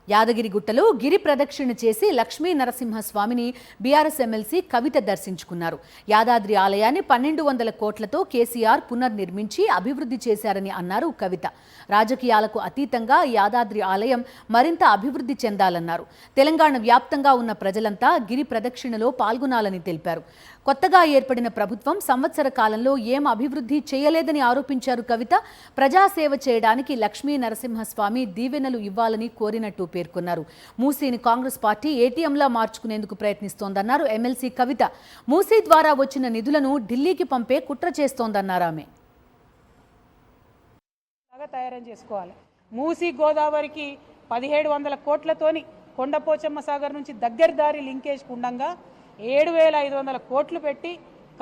యాదగిరిగుట్టలో గిరి ప్రదక్షిణ చేసి లక్ష్మీ నరసింహస్వామిని బీఆర్ఎస్ ఎమ్మెల్సీ కవిత దర్శించుకున్నారు. యాదాద్రి ఆలయాన్ని 1200 కోట్లతో కేసీఆర్ పునర్నిర్మించి అభివృద్ధి చేశారని అన్నారు కవిత. రాజకీయాలకు అతీతంగా యాదాద్రి ఆలయం మరింత అభివృద్ధి చెందాలన్నారు. తెలంగాణ వ్యాప్తంగా ఉన్న ప్రజలంతా గిరి ప్రదక్షిణలో పాల్గొనాలని తెలిపారు. కొత్తగా ఏర్పడిన ప్రభుత్వం సంవత్సర కాలంలో ఏం అభివృద్ధి చేయలేదని ఆరోపించారు కవిత. ప్రజాసేవ చేయడానికి లక్ష్మీ నరసింహస్వామి దీవెనలు ఇవ్వాలని కోరినట్టు పేర్కొన్నారు. మూసీని కాంగ్రెస్ పార్టీ ఏటీఎంలా మార్చుకునేందుకు ప్రయత్నిస్తోందన్నారు ఎమ్మెల్సీ కవిత. మూసీ ద్వారా వచ్చిన నిధులను ఢిల్లీకి పంపే కుట్ర చేస్తోందన్నారు ఆమె. తయారు చేసుకోవాలి. మూసీ గోదావరికి 1700 కోట్లతోని కొండపోచమ్మ సాగర్ నుంచి దగ్గర దారి లింకేజ్ ఉండంగా 7500 కోట్లు పెట్టి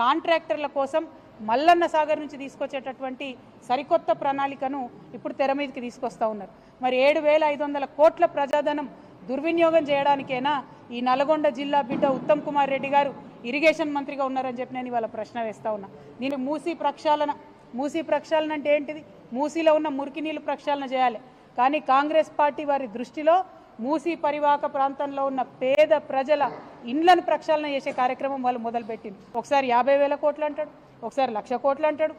కాంట్రాక్టర్ల కోసం మల్లన్న సాగర్ నుంచి తీసుకొచ్చేటటువంటి సరికొత్త ప్రణాళికను ఇప్పుడు తెర మీదకి తీసుకొస్తా ఉన్నారు. మరి 7500 కోట్ల ప్రజాధనం దుర్వినియోగం చేయడానికైనా ఈ నల్గొండ జిల్లా బిడ్డ ఉత్తమ్ కుమార్ రెడ్డి గారు ఇరిగేషన్ మంత్రిగా ఉన్నారని చెప్పి నేను ఇవాళ ప్రశ్న వేస్తా ఉన్నా. నేను మూసీ ప్రక్షాళన అంటే ఏంటిది? మూసీలో ఉన్న మురికి నీళ్లు ప్రక్షాళన చేయాలి. కానీ కాంగ్రెస్ పార్టీ వారి దృష్టిలో మూసీ పరివాహక ప్రాంతంలో ఉన్న పేద ప్రజల ఇండ్లను ప్రక్షాళన చేసే కార్యక్రమం వాళ్ళు మొదలుపెట్టింది. ఒకసారి 50,000 కోట్లు అంటాడు, ఒకసారి 1,00,000 కోట్లు అంటాడు,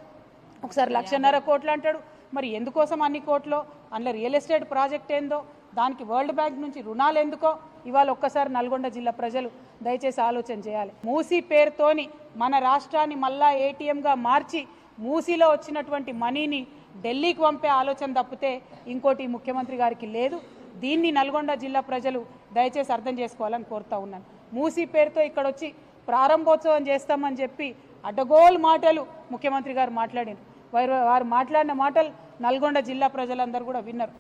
ఒకసారి 1,50,000 కోట్లు అంటాడు. మరి ఎందుకోసం అన్ని కోట్లు? అందులో రియల్ ఎస్టేట్ ప్రాజెక్ట్ ఏందో, దానికి వరల్డ్ బ్యాంక్ నుంచి రుణాలు ఎందుకో ఇవాళ ఒక్కసారి నల్గొండ జిల్లా ప్రజలు దయచేసి ఆలోచన చేయాలి. మూసీ పేరుతోని మన రాష్ట్రాన్ని మళ్ళా ఏటీఎంగా మార్చి మూసీలో వచ్చినటువంటి మనీని ఢిల్లీకి పంపే ఆలోచన తప్పితే ఇంకోటి ముఖ్యమంత్రి గారికి లేదు. దీన్ని నల్గొండ జిల్లా ప్రజలు దయచేసి అర్థం చేసుకోవాలని కోరుతా ఉన్నాను. మూసీ పేరుతో ఇక్కడ వచ్చి ప్రారంభోత్సవం చేస్తామని చెప్పి అడ్డగోలు మాటలు ముఖ్యమంత్రి గారు మాట్లాడారు. వారు మాట్లాడిన మాటలు నల్గొండ జిల్లా ప్రజలందరూ కూడా విన్నారు.